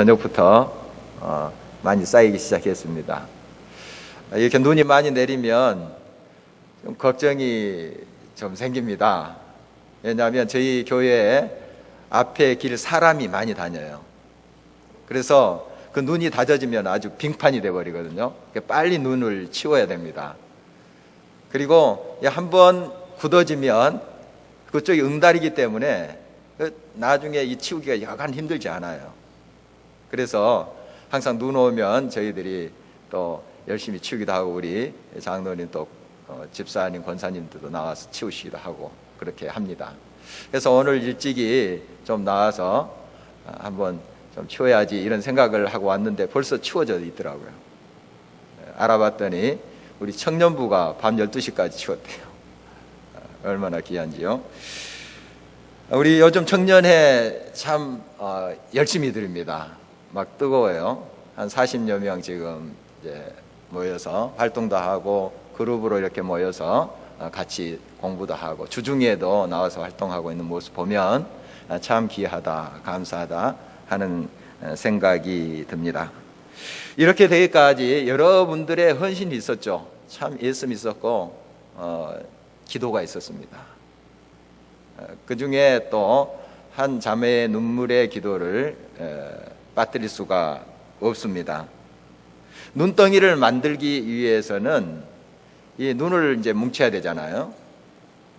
저녁부터 많이 쌓이기 시작했습니다. 이렇게 눈이 많이 내리면 좀 걱정이 좀 생깁니다. 왜냐하면 저희 교회에 앞에 길 사람이 많이 다녀요. 그래서 그 눈이 다져지면 아주 빙판이 돼버리거든요. 빨리 눈을 치워야 됩니다. 그리고 한번 굳어지면 그쪽이 응달이기 때문에 나중에 이 치우기가 여간 힘들지 않아요. 그래서 항상 눈 오면 저희들이 또 열심히 치우기도 하고, 우리 장로님 또 집사님, 권사님들도 나와서 치우시기도 하고 그렇게 합니다. 그래서 오늘 일찍이 좀 나와서 한번 좀 치워야지 이런 생각을 하고 왔는데 벌써 치워져 있더라고요. 알아봤더니 우리 청년부가 밤 12시까지 치웠대요. 얼마나 귀한지요. 우리 요즘 청년회 참 열심히 드립니다. 막 뜨거워요. 한 40여 명 지금 이제 모여서 활동도 하고, 그룹으로 이렇게 모여서 같이 공부도 하고, 주중에도 나와서 활동하고 있는 모습 보면 참 귀하다, 감사하다 하는 생각이 듭니다. 이렇게 되기까지 여러분들의 헌신이 있었죠. 참 예씀이 있었고 기도가 있었습니다. 그 중에 또 한 자매의 눈물의 기도를 빠뜨릴 수가 없습니다. 눈덩이를 만들기 위해서는 이 눈을 이제 뭉쳐야 되잖아요.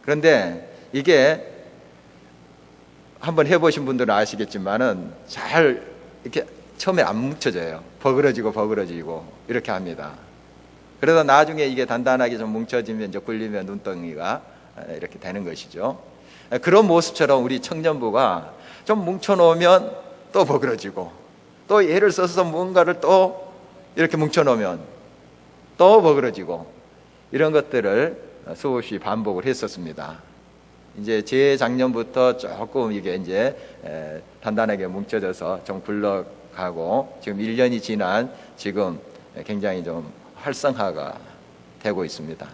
그런데 이게 한번 해보신 분들은 아시겠지만은 잘 이렇게 처음에 안 뭉쳐져요. 버그러지고 이렇게 합니다. 그러다 나중에 이게 단단하게 좀 뭉쳐지면, 이제 굴리면 눈덩이가 이렇게 되는 것이죠. 그런 모습처럼 우리 청년부가 좀 뭉쳐놓으면 또 버그러지고, 또 예를 써서 뭔가를 또 이렇게 뭉쳐놓으면 또 버그러지고, 이런 것들을 수없이 반복을 했었습니다. 이제 재작년부터 조금 이게 이제 단단하게 뭉쳐져서 좀 굴러가고, 지금 1년이 지난 지금 굉장히 좀 활성화가 되고 있습니다.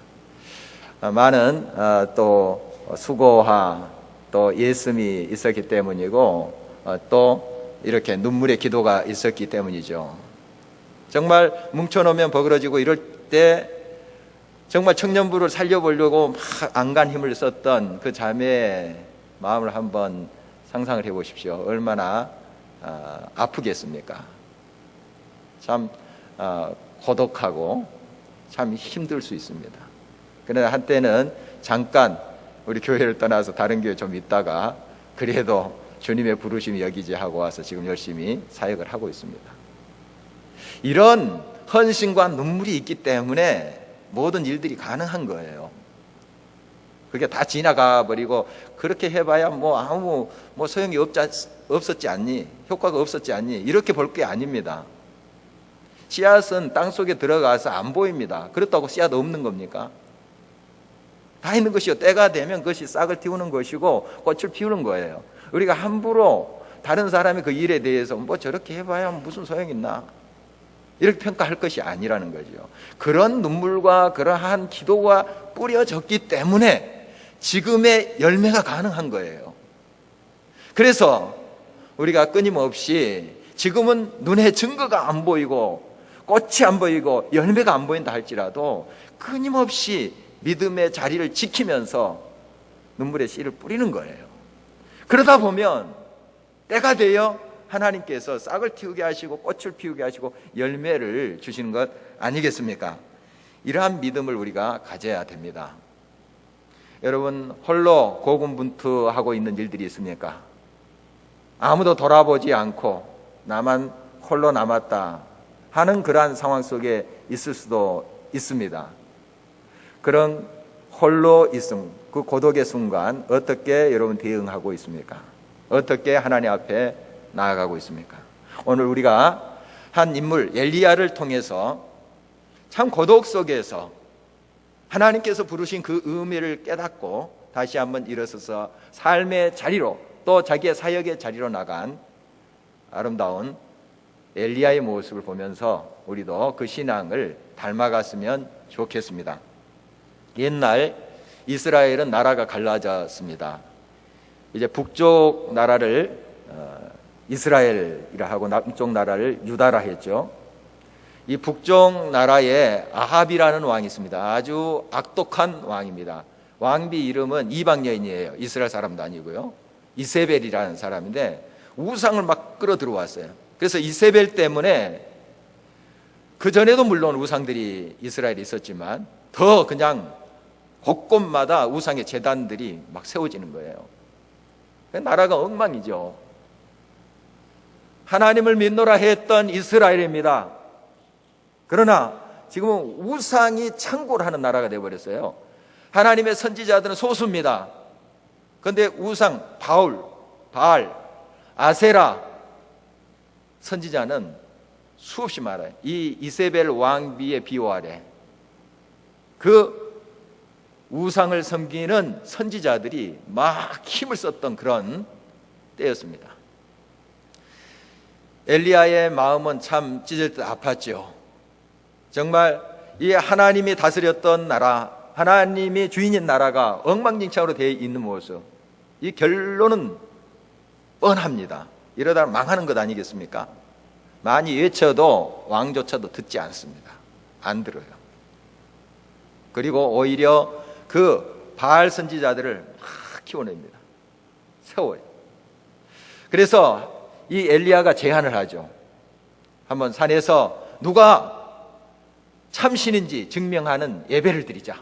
많은 또 수고와 또 예씀이 있었기 때문이고, 또 이렇게 눈물의 기도가 있었기 때문이죠. 정말 뭉쳐놓으면 버그러지고 이럴 때 정말 청년부를 살려보려고 막 안간 힘을 썼던 그 자매의 마음을 한번 상상을 해보십시오. 얼마나 아프겠습니까? 참 고독하고 참 힘들 수 있습니다. 그러나 한때는 잠깐 우리 교회를 떠나서 다른 교회 좀 있다가 그래도 주님의 부르심이 여기지 하고 와서 지금 열심히 사역을 하고 있습니다. 이런 헌신과 눈물이 있기 때문에 모든 일들이 가능한 거예요. 그게 다 지나가 버리고 그렇게 해봐야 아무 소용이 없었지 않니? 효과가 없었지 않니? 이렇게 볼 게 아닙니다. 씨앗은 땅 속에 들어가서 안 보입니다. 그렇다고 씨앗 없는 겁니까? 다 있는 것이요. 때가 되면 그것이 싹을 틔우는 것이고 꽃을 피우는 거예요. 우리가 함부로 다른 사람의 그 일에 대해서 저렇게 해봐야 무슨 소용이 있나? 이렇게 평가할 것이 아니라는 거죠. 그런 눈물과 그러한 기도가 뿌려졌기 때문에 지금의 열매가 가능한 거예요. 그래서 우리가 끊임없이 지금은 눈에 증거가 안 보이고 꽃이 안 보이고 열매가 안 보인다 할지라도 끊임없이 믿음의 자리를 지키면서 눈물의 씨를 뿌리는 거예요. 그러다 보면 때가 되어 하나님께서 싹을 틔우게 하시고 꽃을 피우게 하시고 열매를 주시는 것 아니겠습니까? 이러한 믿음을 우리가 가져야 됩니다. 여러분, 홀로 고군분투하고 있는 일들이 있습니까? 아무도 돌아보지 않고 나만 홀로 남았다 하는 그러한 상황 속에 있을 수도 있습니다. 그런 홀로 있음, 그 고독의 순간 어떻게 여러분 대응하고 있습니까? 어떻게 하나님 앞에 나아가고 있습니까? 오늘 우리가 한 인물 엘리야를 통해서 참 고독 속에서 하나님께서 부르신 그 의미를 깨닫고 다시 한번 일어서서 삶의 자리로, 또 자기의 사역의 자리로 나간 아름다운 엘리야의 모습을 보면서 우리도 그 신앙을 닮아갔으면 좋겠습니다. 옛날 이스라엘은 나라가 갈라졌습니다. 이제 북쪽 나라를 이스라엘이라 하고 남쪽 나라를 유다라 했죠. 이 북쪽 나라에 아합이라는 왕이 있습니다. 아주 악독한 왕입니다. 왕비 이름은 이방 여인이에요. 이스라엘 사람도 아니고요. 이세벨이라는 사람인데 우상을 막 끌어 들어왔어요. 그래서 이세벨 때문에 그 전에도 물론 우상들이 이스라엘에 있었지만 더 그냥 곳곳마다 우상의 제단들이 막 세워지는 거예요. 나라가 엉망이죠. 하나님을 믿노라 했던 이스라엘입니다. 그러나 지금은 우상이 창고를 하는 나라가 되어버렸어요. 하나님의 선지자들은 소수입니다. 그런데 우상, 바알, 아세라 선지자는 수없이 많아요. 이 이세벨 왕비의 비호 아래 그 우상을 섬기는 선지자들이 막 힘을 썼던 그런 때였습니다. 엘리야의 마음은 참 찢을 듯 아팠죠. 정말 이 하나님이 다스렸던 나라, 하나님이 주인인 나라가 엉망진창으로 되어 있는 모습, 이 결론은 뻔합니다. 이러다 망하는 것 아니겠습니까? 많이 외쳐도 왕조차도 듣지 않습니다. 안 들어요. 그리고 오히려 그 바알 선지자들을 막 키워냅니다. 세워요. 그래서 이 엘리야가 제안을 하죠. 한번 산에서 누가 참신인지 증명하는 예배를 드리자.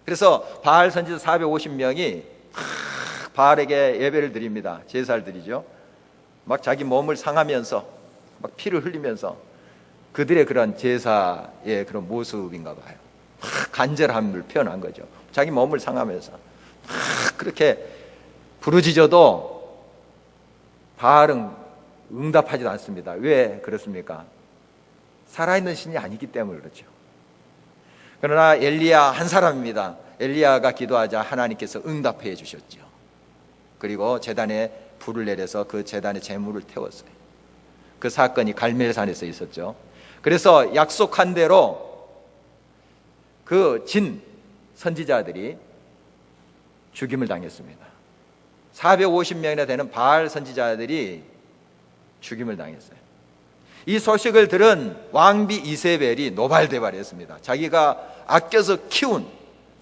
그래서 바알 선지자 450명이 바알에게 예배를 드립니다. 제사를 드리죠. 막 자기 몸을 상하면서 막 피를 흘리면서 그들의 그런 제사의 그런 모습인가 봐요. 막 간절함을 표현한 거죠. 자기 몸을 상하면서 막 그렇게 부르짖어도 바알은 응답하지도 않습니다. 왜 그렇습니까? 살아있는 신이 아니기 때문에 그렇죠. 그러나 엘리야 한 사람입니다. 엘리야가 기도하자 하나님께서 응답해 주셨죠. 그리고 제단에 불을 내려서 그 제단에 제물을 태웠어요. 그 사건이 갈멜산에서 있었죠. 그래서 약속한 대로 그 진 선지자들이 죽임을 당했습니다. 450명이나 되는 바알 선지자들이 죽임을 당했어요. 이 소식을 들은 왕비 이세벨이 노발대발했습니다. 자기가 아껴서 키운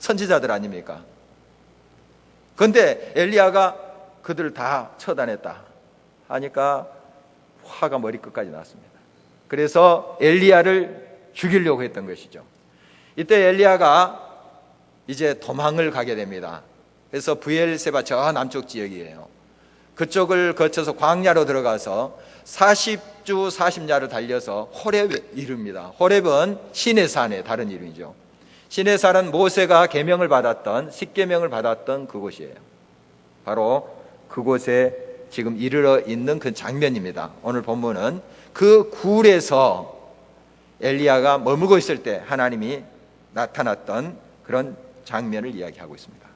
선지자들 아닙니까? 그런데 엘리야가 그들을 다 처단했다 하니까 화가 머리끝까지 났습니다. 그래서 엘리야를 죽이려고 했던 것이죠. 이때 엘리야가 이제 도망을 가게 됩니다. 그래서 브엘세바 저 남쪽 지역이에요. 그쪽을 거쳐서 광야로 들어가서 40주 40야를 달려서 호렙에 이릅니다. 호렙은 신의 산의 다른 이름이죠. 신의 산은 모세가 계명을 받았던, 십계명을 받았던 그곳이에요. 바로 그곳에 지금 이르러 있는 그 장면입니다. 오늘 본문은 그 굴에서 엘리야가 머물고 있을 때 하나님이 나타났던 그런 장면을 이야기하고 있습니다.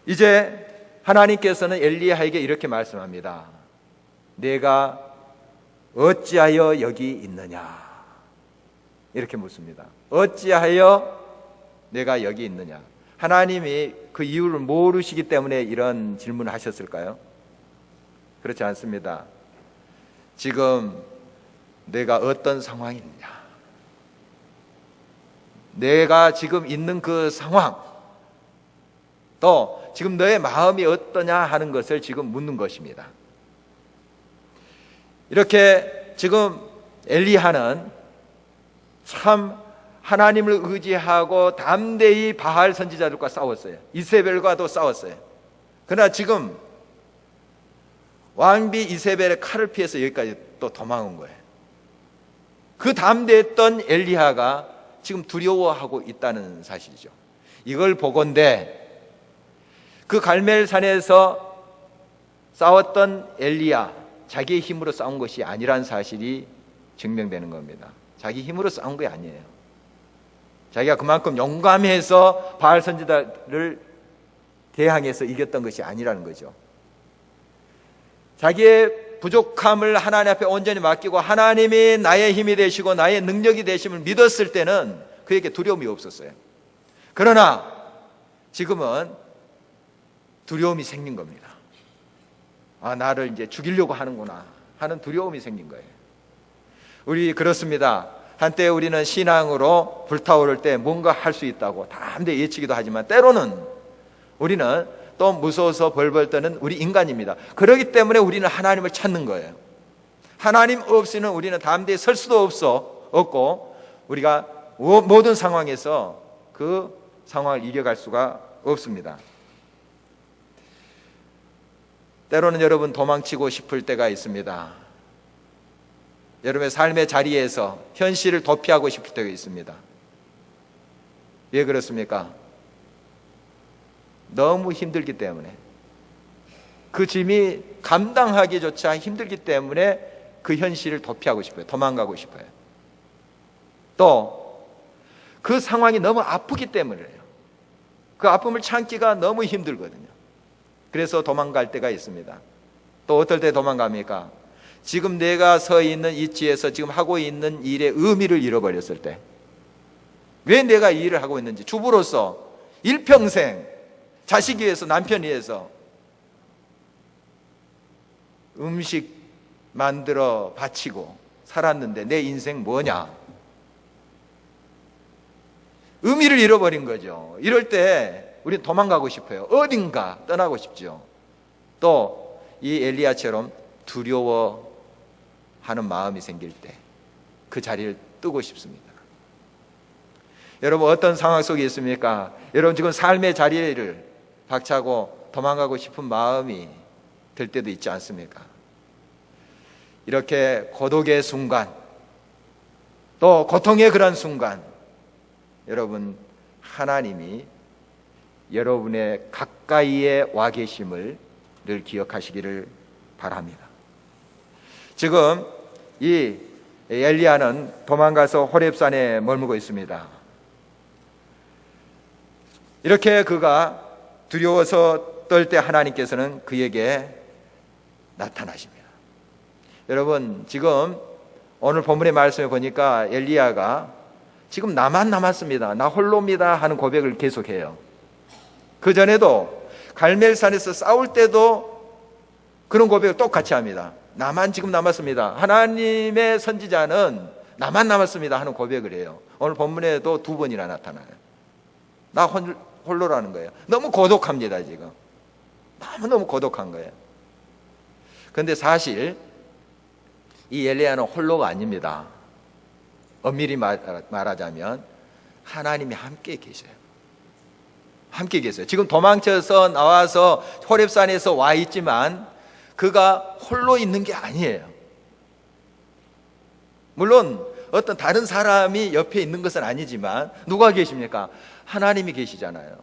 이제 하나님께서는 엘리야에게 이렇게 말씀합니다. 내가 어찌하여 여기 있느냐? 이렇게 묻습니다. 어찌하여 내가 여기 있느냐? 하나님이 그 이유를 모르시기 때문에 이런 질문을 하셨을까요? 그렇지 않습니다. 지금 내가 어떤 상황이 있느냐? 내가 지금 있는 그 상황, 또 지금 너의 마음이 어떠냐 하는 것을 지금 묻는 것입니다. 이렇게 지금 엘리야는 참 하나님을 의지하고 담대히 바알 선지자들과 싸웠어요. 이세벨과도 싸웠어요. 그러나 지금 왕비 이세벨의 칼을 피해서 여기까지 또 도망온 거예요. 그 담대했던 엘리야가 지금 두려워하고 있다는 사실이죠. 이걸 보건대 그 갈멜산에서 싸웠던 엘리야, 자기의 힘으로 싸운 것이 아니란 사실이 증명되는 겁니다. 자기 힘으로 싸운 게 아니에요. 자기가 그만큼 용감해서 바알 선지자를 대항해서 이겼던 것이 아니라는 거죠. 자기의 부족함을 하나님 앞에 온전히 맡기고 하나님이 나의 힘이 되시고 나의 능력이 되심을 믿었을 때는 그에게 두려움이 없었어요. 그러나 지금은 두려움이 생긴 겁니다. 아, 나를 이제 죽이려고 하는구나 하는 두려움이 생긴 거예요. 우리 그렇습니다. 한때 우리는 신앙으로 불타오를 때 뭔가 할 수 있다고 담대히 외치기도 하지만 때로는 우리는 또 무서워서 벌벌 떠는 우리 인간입니다. 그렇기 때문에 우리는 하나님을 찾는 거예요. 하나님 없이는 우리는 담대히 설 수도 없고 우리가 모든 상황에서 그 상황을 이겨갈 수가 없습니다. 때로는 여러분 도망치고 싶을 때가 있습니다. 여러분의 삶의 자리에서 현실을 도피하고 싶을 때가 있습니다. 왜 그렇습니까? 너무 힘들기 때문에, 그 짐이 감당하기조차 힘들기 때문에 그 현실을 도피하고 싶어요. 도망가고 싶어요. 또 그 상황이 너무 아프기 때문이에요. 그 아픔을 참기가 너무 힘들거든요. 그래서 도망갈 때가 있습니다. 또 어떨 때 도망갑니까? 지금 내가 서 있는 위치에서 지금 하고 있는 일의 의미를 잃어버렸을 때, 왜 내가 이 일을 하고 있는지, 주부로서 일평생 자식 위해서, 남편 위해서 음식 만들어 바치고 살았는데 내 인생 뭐냐? 의미를 잃어버린 거죠. 이럴 때 우리는 도망가고 싶어요. 어딘가 떠나고 싶죠. 또 이 엘리야처럼 두려워하는 마음이 생길 때 그 자리를 뜨고 싶습니다. 여러분 어떤 상황 속에 있습니까? 여러분 지금 삶의 자리를 박차고 도망가고 싶은 마음이 들 때도 있지 않습니까? 이렇게 고독의 순간, 또 고통의 그런 순간, 여러분 하나님이 여러분의 가까이에 와 계심을 늘 기억하시기를 바랍니다. 지금 이 엘리야는 도망가서 호렙산에 머물고 있습니다. 이렇게 그가 두려워서 떨 때 하나님께서는 그에게 나타나십니다. 여러분 지금 오늘 본문의 말씀에 보니까 엘리야가 지금 나만 남았습니다, 나 홀로입니다 하는 고백을 계속해요. 그 전에도 갈멜산에서 싸울 때도 그런 고백을 똑같이 합니다. 나만 지금 남았습니다, 하나님의 선지자는 나만 남았습니다 하는 고백을 해요. 오늘 본문에도 2번이나 나타나요. 나 홀로라는 거예요. 너무 고독합니다. 지금 너무 고독한 거예요. 그런데 사실 이 엘리야는 홀로가 아닙니다. 엄밀히 말하자면 하나님이 함께 계셔요. 함께 계세요. 지금 도망쳐서 나와서 호렙산에서 와 있지만 그가 홀로 있는 게 아니에요. 물론 어떤 다른 사람이 옆에 있는 것은 아니지만 누가 계십니까? 하나님이 계시잖아요.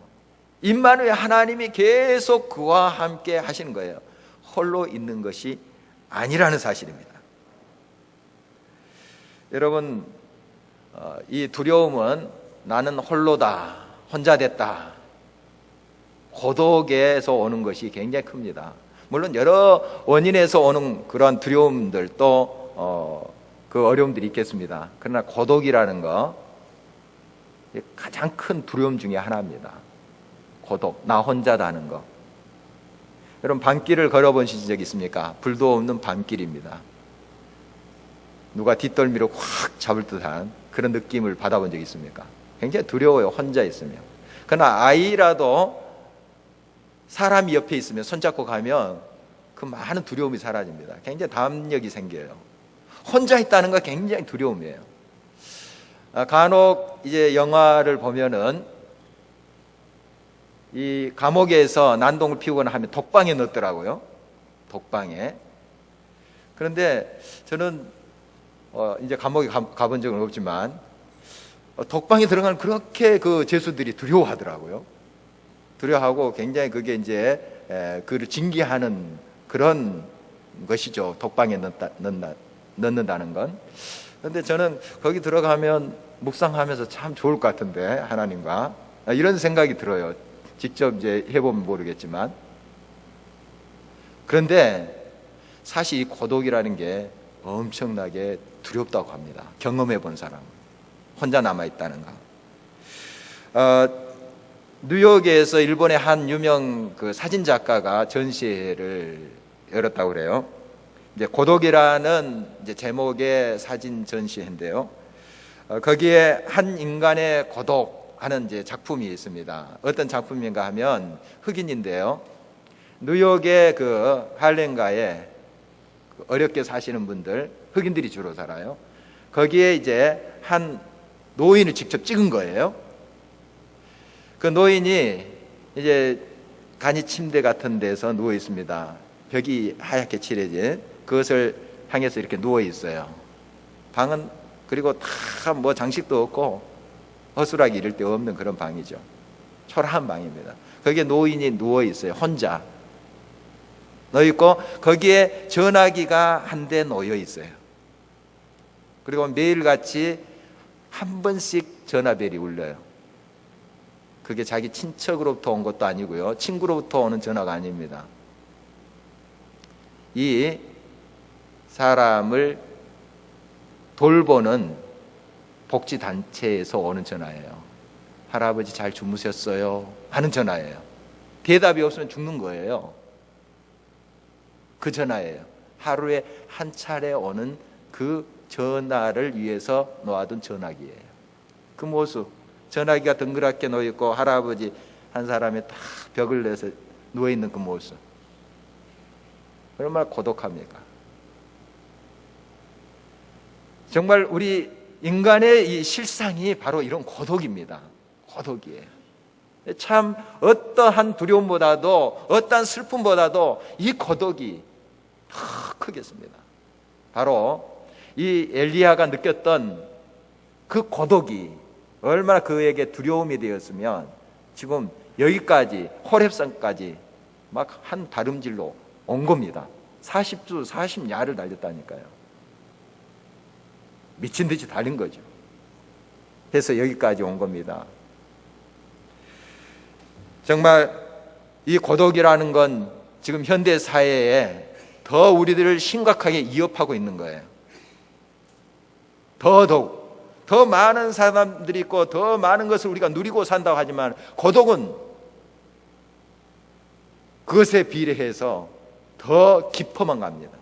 임마누엘 하나님이 계속 그와 함께 하시는 거예요. 홀로 있는 것이 아니라는 사실입니다. 여러분 이 두려움은 나는 홀로다, 혼자 됐다, 고독에서 오는 것이 굉장히 큽니다. 물론 여러 원인에서 오는 그런 두려움들도 그 어려움들이 있겠습니다. 그러나 고독이라는 거 가장 큰 두려움 중에 하나입니다. 고독, 나 혼자다는 거. 여러분 밤길을 걸어보신 적 있습니까? 불도 없는 밤길입니다. 누가 뒷덜미로 확 잡을 듯한 그런 느낌을 받아본 적 있습니까? 굉장히 두려워요, 혼자 있으면. 그러나 아이라도 사람이 옆에 있으면 손잡고 가면 그 많은 두려움이 사라집니다. 굉장히 담력이 생겨요. 혼자 있다는 거 굉장히 두려움이에요. 간혹 이제 영화를 보면은 이 감옥에서 난동을 피우거나 하면 독방에 넣더라고요. 독방에. 그런데 저는 이제 감옥에 가본 적은 없지만 독방에 들어가면 그렇게 그 죄수들이 두려워하더라고요. 두려워하고 굉장히 그게 이제 그를 징계하는 그런 것이죠. 독방에 넣는다는 건. 그런데 저는 거기 들어가면 묵상하면서 참 좋을 것 같은데, 하나님과 이런 생각이 들어요. 직접 이제 해보면 모르겠지만. 그런데 사실 이 고독이라는 게 엄청나게 두렵다고 합니다. 경험해 본 사람, 혼자 남아있다는 거. 뉴욕에서 일본의 한 유명 그 사진 작가가 전시회를 열었다고 그래요. 이제 고독이라는 이제 제목의 사진 전시회인데요. 거기에 한 인간의 고독하는 이제 작품이 있습니다. 어떤 작품인가 하면 흑인인데요. 뉴욕의 그 할렘가에 어렵게 사시는 분들, 흑인들이 주로 살아요. 거기에 이제 한 노인을 직접 찍은 거예요. 그 노인이 이제 간이 침대 같은 데서 누워 있습니다. 벽이 하얗게 칠해진 그것을 향해서 이렇게 누워 있어요. 방은 그리고 다 뭐 장식도 없고 허술하게 이럴 데 없는 그런 방이죠. 초라한 방입니다. 거기에 노인이 누워 있어요. 혼자 누워 있고 거기에 전화기가 한 대 놓여 있어요. 그리고 매일같이 한 번씩 전화벨이 울려요. 그게 자기 친척으로부터 온 것도 아니고요, 친구로부터 오는 전화가 아닙니다. 이 사람을 돌보는 복지단체에서 오는 전화예요. 할아버지 잘 주무셨어요? 하는 전화예요. 대답이 없으면 죽는 거예요. 그 전화예요. 하루에 한 차례 오는 그 전화를 위해서 놓아둔 전화기예요. 그 모습, 전화기가 덩그랗게 놓여있고 할아버지 한 사람이 딱 벽을 내서 누워있는 그 모습, 얼마나 고독합니까? 정말 우리 인간의 이 실상이 바로 이런 고독입니다. 고독이에요. 참 어떠한 두려움보다도 어떠한 슬픔보다도 이 고독이 더 크겠습니다. 바로 이 엘리야가 느꼈던 그 고독이 얼마나 그에게 두려움이 되었으면 지금 여기까지 호렙산까지 막 한 다름질로 온 겁니다. 40주 40야를 달렸다니까요. 미친 듯이 달린 거죠. 그래서 여기까지 온 겁니다. 정말 이 고독이라는 건 지금 현대 사회에 더 우리들을 심각하게 위협하고 있는 거예요. 더 많은 사람들이 있고 더 많은 것을 우리가 누리고 산다고 하지만 고독은 그것에 비례해서 더 깊어만 갑니다.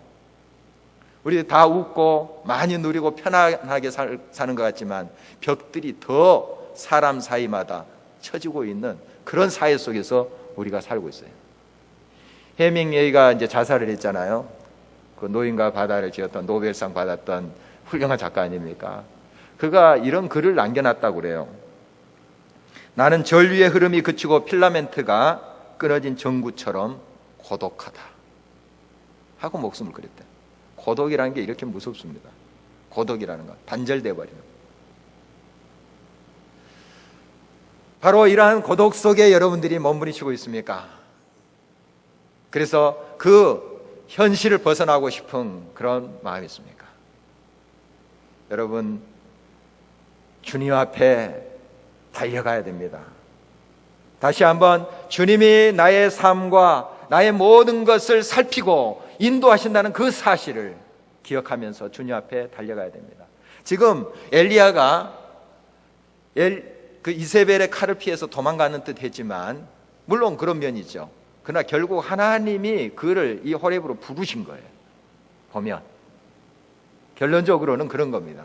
우리 다 웃고 많이 누리고 편안하게 사는 것 같지만 벽들이 더 사람 사이마다 쳐지고 있는 그런 사회 속에서 우리가 살고 있어요. 해밍웨이가 이제 자살을 했잖아요. 그 노인과 바다를 지었던 노벨상 받았던 훌륭한 작가 아닙니까? 그가 이런 글을 남겨놨다고 그래요. 나는 전류의 흐름이 그치고 필라멘트가 끊어진 전구처럼 고독하다 하고 목숨을 끊었대. 고독이라는 게 이렇게 무섭습니다. 고독이라는 건 단절돼 버리는. 바로 이러한 고독 속에 여러분들이 머무르시고 있습니까? 그래서 그 현실을 벗어나고 싶은 그런 마음이 있습니까? 여러분, 주님 앞에 달려가야 됩니다. 다시 한번 주님이 나의 삶과 나의 모든 것을 살피고 인도하신다는 그 사실을 기억하면서 주님 앞에 달려가야 됩니다. 지금 엘리야가 그 이세벨의 칼을 피해서 도망가는 듯 했지만 물론 그런 면이죠. 그러나 결국 하나님이 그를 이 호렙으로 부르신 거예요. 보면 결론적으로는 그런 겁니다.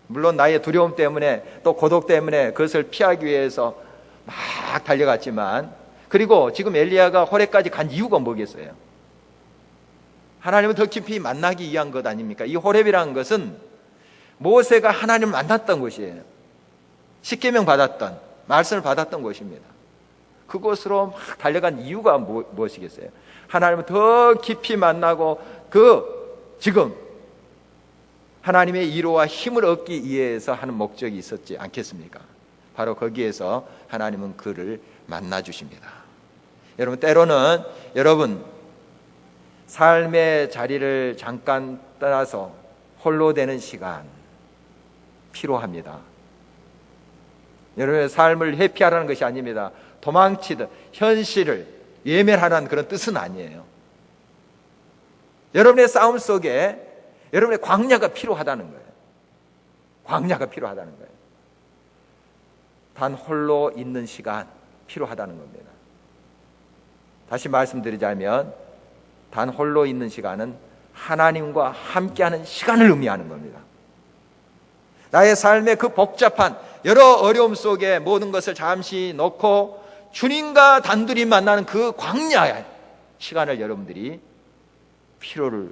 물론 나의 두려움 때문에 또 고독 때문에 그것을 피하기 위해서 막 달려갔지만, 그리고 지금 엘리야가 호렙까지 간 이유가 뭐겠어요? 하나님을 더 깊이 만나기 위한 것 아닙니까? 이 호렙이라는 것은 모세가 하나님을 만났던 곳이에요. 십계명 받았던, 말씀을 받았던 곳입니다. 그곳으로 막 달려간 이유가 무엇이겠어요? 하나님을 더 깊이 만나고 지금 하나님의 위로와 힘을 얻기 위해서 하는 목적이 있었지 않겠습니까? 바로 거기에서 하나님은 그를 만나 주십니다. 여러분, 때로는 여러분 삶의 자리를 잠깐 떠나서 홀로 되는 시간 필요합니다. 여러분의 삶을 회피하라는 것이 아닙니다. 도망치듯 현실을 외면하라는 그런 뜻은 아니에요. 여러분의 싸움 속에 여러분의 광야가 필요하다는 거예요. 광야가 필요하다는 거예요. 단 홀로 있는 시간 필요하다는 겁니다. 다시 말씀드리자면 단 홀로 있는 시간은 하나님과 함께하는 시간을 의미하는 겁니다. 나의 삶의 그 복잡한 여러 어려움 속에 모든 것을 잠시 놓고 주님과 단둘이 만나는 그 광야의 시간을 여러분들이 필요를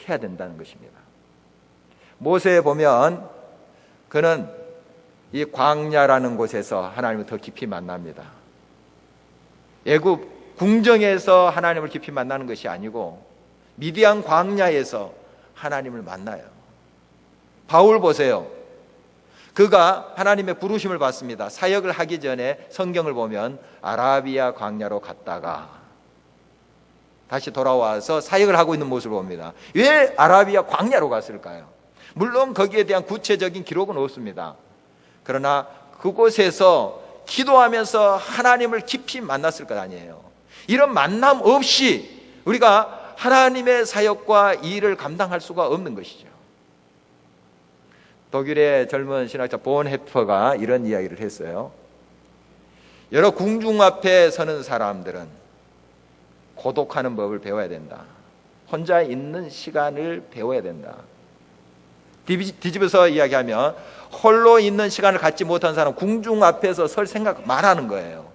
해야 된다는 것입니다. 모세에 보면 그는 이 광야라는 곳에서 하나님을 더 깊이 만납니다. 애굽 궁정에서 하나님을 깊이 만나는 것이 아니고 미디안 광야에서 하나님을 만나요. 바울 보세요. 그가 하나님의 부르심을 받습니다. 사역을 하기 전에 성경을 보면 아라비아 광야로 갔다가 다시 돌아와서 사역을 하고 있는 모습을 봅니다. 왜 아라비아 광야로 갔을까요? 물론 거기에 대한 구체적인 기록은 없습니다. 그러나 그곳에서 기도하면서 하나님을 깊이 만났을 것 아니에요. 이런 만남 없이 우리가 하나님의 사역과 일을 감당할 수가 없는 것이죠. 독일의 젊은 신학자 본헤퍼가 이런 이야기를 했어요. 여러 궁중 앞에 서는 사람들은 고독하는 법을 배워야 된다. 혼자 있는 시간을 배워야 된다. 뒤집어서 이야기하면 홀로 있는 시간을 갖지 못한 사람 궁중 앞에서 설 생각 말하는 거예요.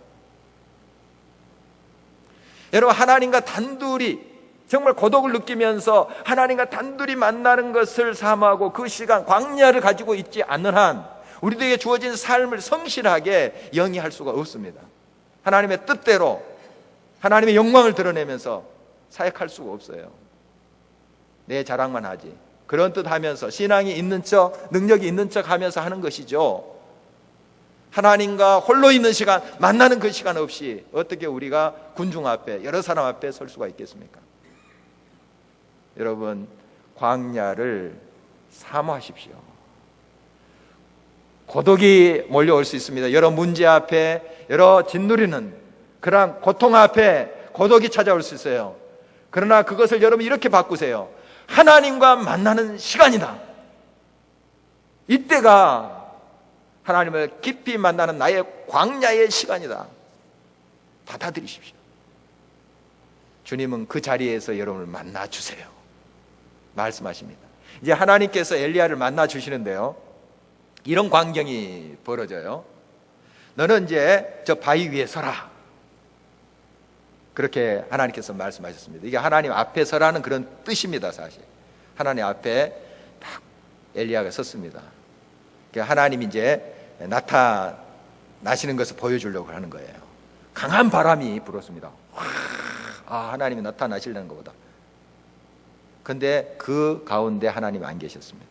여러분, 하나님과 단둘이 정말 고독을 느끼면서 하나님과 단둘이 만나는 것을 사모하고 그 시간 광야를 가지고 있지 않는 한 우리들에게 주어진 삶을 성실하게 영위할 수가 없습니다. 하나님의 뜻대로 하나님의 영광을 드러내면서 사역할 수가 없어요. 내 자랑만 하지. 그런 뜻 하면서 신앙이 있는 척, 능력이 있는 척 하면서 하는 것이죠. 하나님과 홀로 있는 시간, 만나는 그 시간 없이 어떻게 우리가 군중 앞에, 여러 사람 앞에 설 수가 있겠습니까? 여러분, 광야를 사모하십시오. 고독이 몰려올 수 있습니다. 여러 문제 앞에, 여러 짓누리는 그러한 고통 앞에 고독이 찾아올 수 있어요. 그러나 그것을 여러분 이렇게 바꾸세요. 하나님과 만나는 시간이다. 이때가 하나님을 깊이 만나는 나의 광야의 시간이다. 받아들이십시오. 주님은 그 자리에서 여러분을 만나 주세요. 말씀하십니다. 이제 하나님께서 엘리야를 만나 주시는데요, 이런 광경이 벌어져요. 너는 이제 저 바위 위에 서라. 그렇게 하나님께서 말씀하셨습니다. 이게 하나님 앞에 서라는 그런 뜻입니다. 사실 하나님 앞에 딱 엘리야가 섰습니다. 하나님이 이제 나타나시는 것을 보여주려고 하는 거예요. 강한 바람이 불었습니다. 하나님이 나타나시려는 것보다. 그런데 그 가운데 하나님이 안 계셨습니다.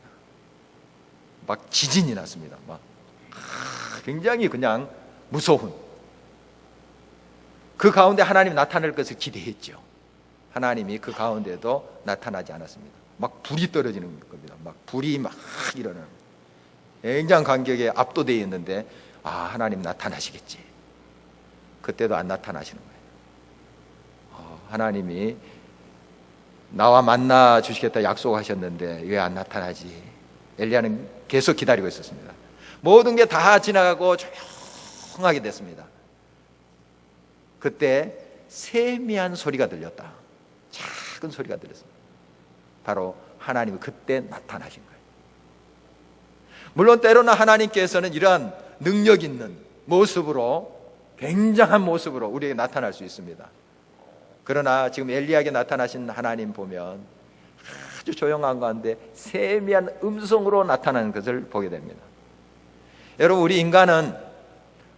막 지진이 났습니다. 막 굉장히 그냥 무서운, 그 가운데 하나님이 나타날 것을 기대했죠. 하나님이 그 가운데도 나타나지 않았습니다. 막 불이 떨어지는 겁니다. 막 불이 막 일어나는, 굉장한 간격에 압도되어 있는데 하나님 나타나시겠지. 그때도 안 나타나시는 거예요. 하나님이 나와 만나 주시겠다 약속하셨는데 왜 안 나타나지? 엘리야는 계속 기다리고 있었습니다. 모든 게 다 지나가고 조용하게 됐습니다. 그때 세미한 소리가 들렸다. 작은 소리가 들렸습니다. 바로 하나님이 그때 나타나신 거예요. 물론 때로는 하나님께서는 이러한 능력 있는 모습으로, 굉장한 모습으로 우리에게 나타날 수 있습니다. 그러나 지금 엘리야에게 나타나신 하나님 보면 아주 조용한 가운데 세미한 음성으로 나타나는 것을 보게 됩니다. 여러분, 우리 인간은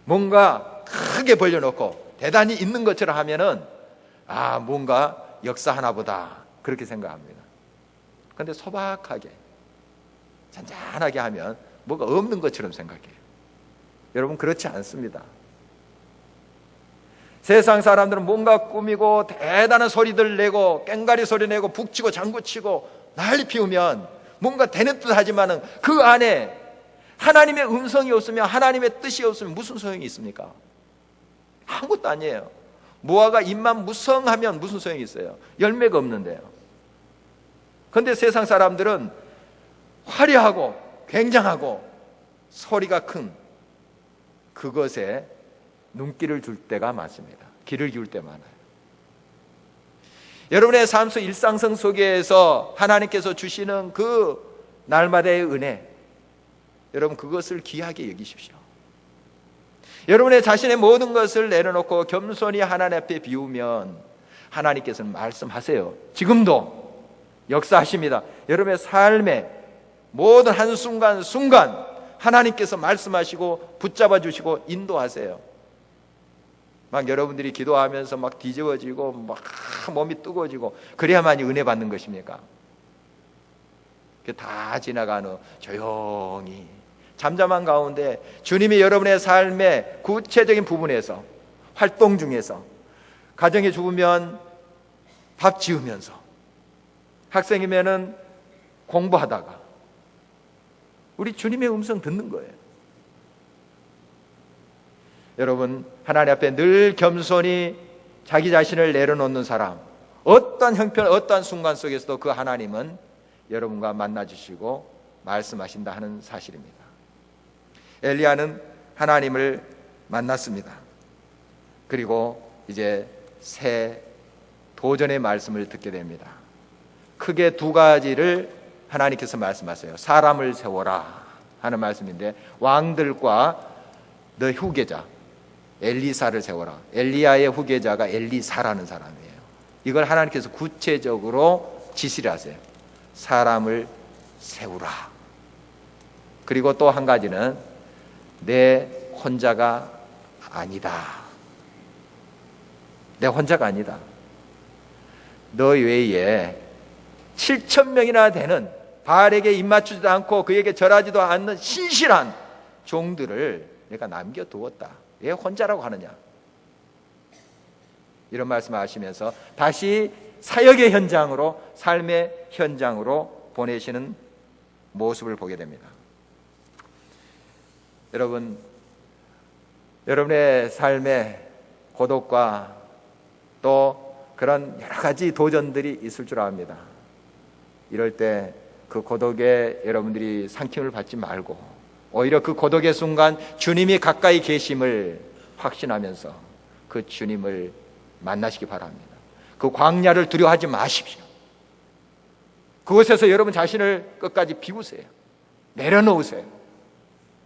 뭔가 크게 벌려놓고 대단히 있는 것처럼 하면은 뭔가 역사하나 보다 그렇게 생각합니다. 그런데 소박하게 잔잔하게 하면 뭐가 없는 것처럼 생각해요. 여러분, 그렇지 않습니다. 세상 사람들은 뭔가 꾸미고 대단한 소리들 내고 꽹가리 소리 내고 북치고 장구치고 난리 피우면 뭔가 되는 듯 하지만은 그 안에 하나님의 음성이 없으면, 하나님의 뜻이 없으면 무슨 소용이 있습니까? 아무것도 아니에요. 무화과 잎만 무성하면 무슨 소용이 있어요? 열매가 없는데요. 그런데 세상 사람들은 화려하고 굉장하고 소리가 큰 그것에 눈길을 줄 때가 많습니다. 귀를 기울 때 많아요. 여러분의 삶 속 일상성 속에서 하나님께서 주시는 그 날마다의 은혜, 여러분 그것을 귀하게 여기십시오. 여러분의 자신의 모든 것을 내려놓고 겸손히 하나님 앞에 비우면 하나님께서는 말씀하세요. 지금도 역사하십니다. 여러분의 삶의 모든 한순간순간 하나님께서 말씀하시고 붙잡아 주시고 인도하세요. 막 여러분들이 기도하면서 막 뒤집어지고 막 몸이 뜨거워지고 그래야만이 은혜 받는 것입니까? 다 지나간 후 조용히 잠잠한 가운데 주님이 여러분의 삶의 구체적인 부분에서, 활동 중에서, 가정에 죽으면 밥 지으면서, 학생이면은 공부하다가 우리 주님의 음성 듣는 거예요. 여러분, 하나님 앞에 늘 겸손히 자기 자신을 내려놓는 사람, 어떠한 형편, 어떠한 순간 속에서도 그 하나님은 여러분과 만나주시고 말씀하신다 하는 사실입니다. 엘리야는 하나님을 만났습니다. 그리고 이제 새 도전의 말씀을 듣게 됩니다. 크게 두 가지를 하나님께서 말씀하세요. 사람을 세워라 하는 말씀인데, 왕들과 너 후계자 엘리사를 세워라. 엘리야의 후계자가 엘리사라는 사람이에요. 이걸 하나님께서 구체적으로 지시를 하세요. 사람을 세우라. 그리고 또 한 가지는 내 혼자가 아니다. 내 혼자가 아니다. 너 외에 7,000명이나 되는 바알에게 입맞추지도 않고 그에게 절하지도 않는 신실한 종들을 내가 남겨두었다. 왜 혼자라고 하느냐? 이런 말씀을 하시면서 다시 사역의 현장으로, 삶의 현장으로 보내시는 모습을 보게 됩니다. 여러분, 여러분의 삶에 고독과 또 그런 여러 가지 도전들이 있을 줄 압니다. 이럴 때 그 고독에 여러분들이 상킴을 받지 말고 오히려 그 고독의 순간 주님이 가까이 계심을 확신하면서 그 주님을 만나시기 바랍니다. 그 광야를 두려워하지 마십시오. 그곳에서 여러분 자신을 끝까지 비우세요. 내려놓으세요.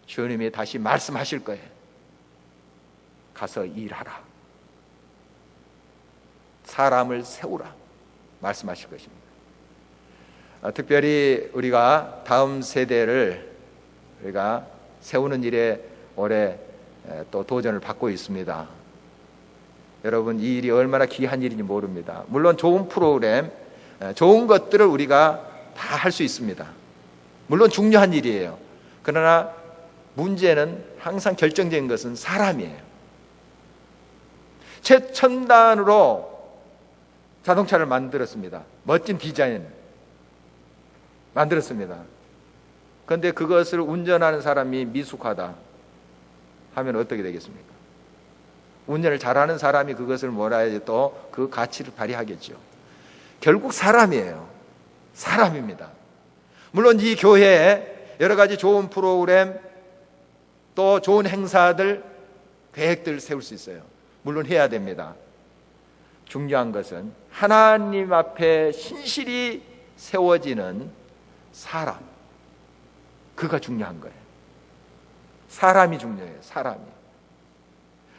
주님이 다시 말씀하실 거예요. 가서 일하라. 사람을 세우라. 말씀하실 것입니다. 특별히 우리가 다음 세대를 우리가 세우는 일에 올해 또 도전을 받고 있습니다. 여러분, 이 일이 얼마나 귀한 일인지 모릅니다. 물론 좋은 프로그램, 좋은 것들을 우리가 다 할 수 있습니다. 물론 중요한 일이에요. 그러나 문제는 항상 결정적인 것은 사람이에요. 최첨단으로 자동차를 만들었습니다. 멋진 디자인 만들었습니다. 그런데 그것을 운전하는 사람이 미숙하다 하면 어떻게 되겠습니까? 운전을 잘하는 사람이 그것을 몰아야지 또 그 가치를 발휘하겠죠. 결국 사람이에요. 사람입니다. 물론 이 교회에 여러 가지 좋은 프로그램 또 좋은 행사들, 계획들 세울 수 있어요. 물론 해야 됩니다. 중요한 것은 하나님 앞에 신실히 세워지는 사람, 그가 중요한 거예요. 사람이 중요해요. 사람이.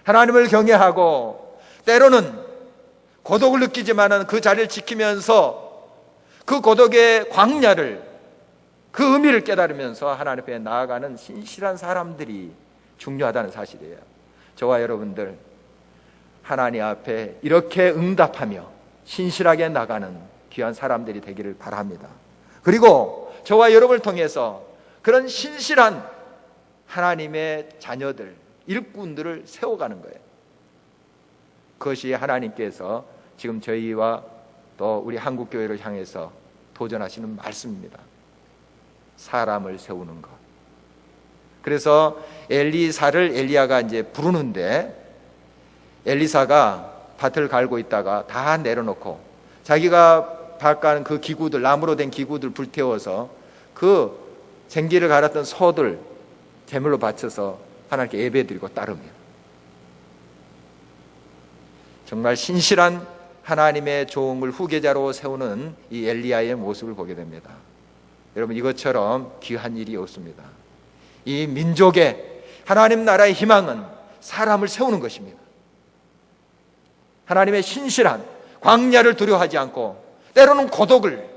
하나님을 경외하고 때로는 고독을 느끼지만은 그 자리를 지키면서 그 고독의 광야를, 그 의미를 깨달으면서 하나님 앞에 나아가는 신실한 사람들이 중요하다는 사실이에요. 저와 여러분들 하나님 앞에 이렇게 응답하며 신실하게 나가는 귀한 사람들이 되기를 바랍니다. 그리고 저와 여러분을 통해서 그런 신실한 하나님의 자녀들, 일꾼들을 세워가는 거예요. 그것이 하나님께서 지금 저희와 또 우리 한국교회를 향해서 도전하시는 말씀입니다. 사람을 세우는 것. 그래서 엘리사를 엘리야가 이제 부르는데, 엘리사가 밭을 갈고 있다가 다 내려놓고 자기가 밭가는 그 기구들, 나무로 된 기구들 불태워서 그 생기를 갈았던 소들 제물로 바쳐서 하나님께 예배드리고 따릅니다. 정말 신실한 하나님의 종을 후계자로 세우는 이 엘리야의 모습을 보게 됩니다. 여러분, 이것처럼 귀한 일이 없습니다. 이 민족의 하나님 나라의 희망은 사람을 세우는 것입니다. 하나님의 신실한 광야를 두려워하지 않고 때로는 고독을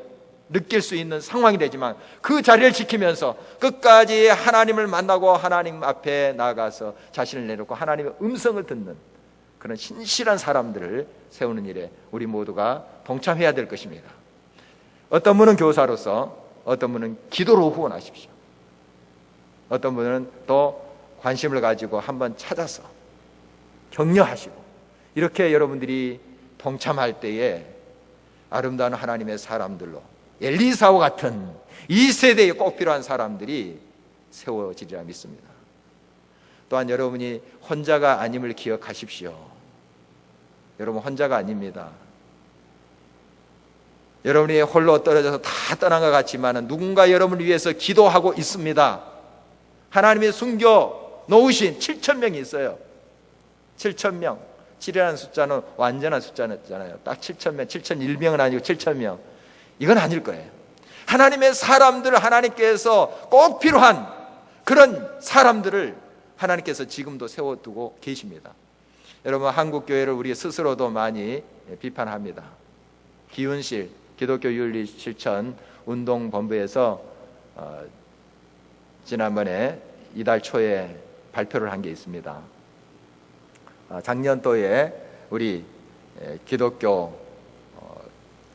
느낄 수 있는 상황이 되지만 그 자리를 지키면서 끝까지 하나님을 만나고 하나님 앞에 나가서 자신을 내놓고 하나님의 음성을 듣는 그런 신실한 사람들을 세우는 일에 우리 모두가 동참해야 될 것입니다. 어떤 분은 교사로서, 어떤 분은 기도로 후원하십시오. 어떤 분은 또 관심을 가지고 한번 찾아서 격려하시고, 이렇게 여러분들이 동참할 때에 아름다운 하나님의 사람들로 엘리사와 같은 이 세대에 꼭 필요한 사람들이 세워지리라 믿습니다. 또한 여러분이 혼자가 아님을 기억하십시오. 여러분, 혼자가 아닙니다. 여러분이 홀로 떨어져서 다 떠난 것 같지만 누군가 여러분을 위해서 기도하고 있습니다. 하나님이 숨겨 놓으신 7,000명이 있어요. 7,000명. 7이라는 숫자는 완전한 숫자잖아요. 딱 7,000명, 7,001명은 아니고 7,000명. 이건 아닐 거예요. 하나님의 사람들을 하나님께서 꼭 필요한 그런 사람들을 하나님께서 지금도 세워두고 계십니다. 여러분, 한국교회를 우리 스스로도 많이 비판합니다. 기운실, 기독교 윤리 실천 운동본부에서 지난번에 이달 초에 발표를 한 게 있습니다. 작년도에 우리 기독교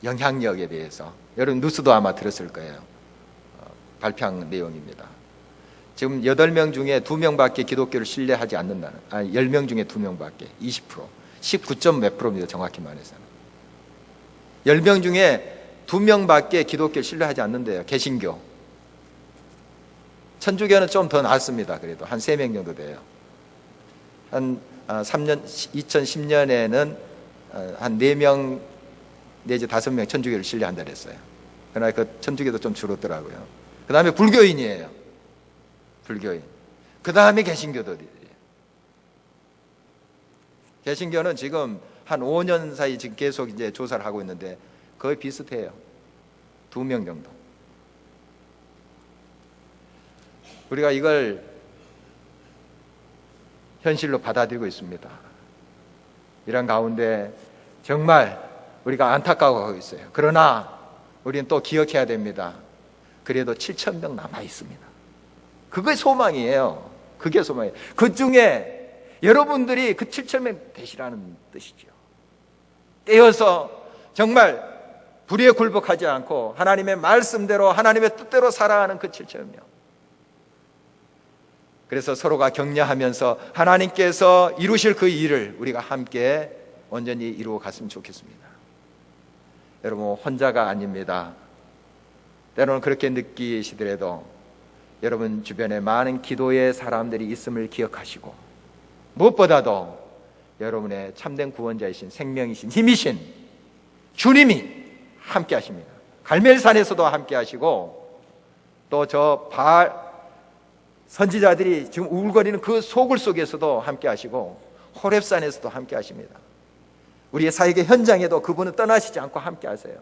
영향력에 대해서, 여러분 뉴스도 아마 들었을 거예요. 발표한 내용입니다. 지금 8명 중에 2명밖에 기독교를 신뢰하지 않는다는, 10명 중에 2명밖에, 20%, 19점 몇 프로입니다. 정확히 말해서는 10명 중에 2명밖에 기독교를 신뢰하지 않는데요. 개신교. 천주교는 좀 더 낫습니다. 그래도 한 3명 정도 돼요. 한 2010년에는 한 4명 내지 5명 천주교를 신뢰한다 그랬어요. 그러나 그 천주교도 좀 줄었더라고요. 그 다음에 불교인이에요. 불교인. 그 다음에 개신교들이에요. 개신교는 지금 한 5년 사이 지금 계속 이제 조사를 하고 있는데 거의 비슷해요. 2명 정도. 우리가 이걸 현실로 받아들이고 있습니다. 이런 가운데 정말 우리가 안타까워하고 있어요. 그러나 우리는 또 기억해야 됩니다. 그래도 7,000명 남아 있습니다. 그게 소망이에요. 그게 소망이에요. 그 중에 여러분들이 그 7,000명 되시라는 뜻이죠. 깨어서 정말 불의에 굴복하지 않고 하나님의 말씀대로 하나님의 뜻대로 살아가는 그 7,000명. 그래서 서로가 격려하면서 하나님께서 이루실 그 일을 우리가 함께 온전히 이루어 갔으면 좋겠습니다. 여러분, 혼자가 아닙니다. 때로는 그렇게 느끼시더라도 여러분 주변에 많은 기도의 사람들이 있음을 기억하시고, 무엇보다도 여러분의 참된 구원자이신 생명이신 힘이신 주님이 함께 하십니다. 갈멜산에서도 함께 하시고, 또 저 선지자들이 지금 우울거리는 그 소굴 속에서도 함께 하시고, 호렙산에서도 함께 하십니다. 우리의 사역의 현장에도 그분은 떠나시지 않고 함께 하세요.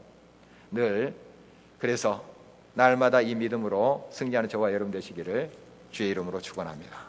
늘. 그래서 날마다 이 믿음으로 승리하는 저와 여러분 되시기를 주의 이름으로 축원합니다.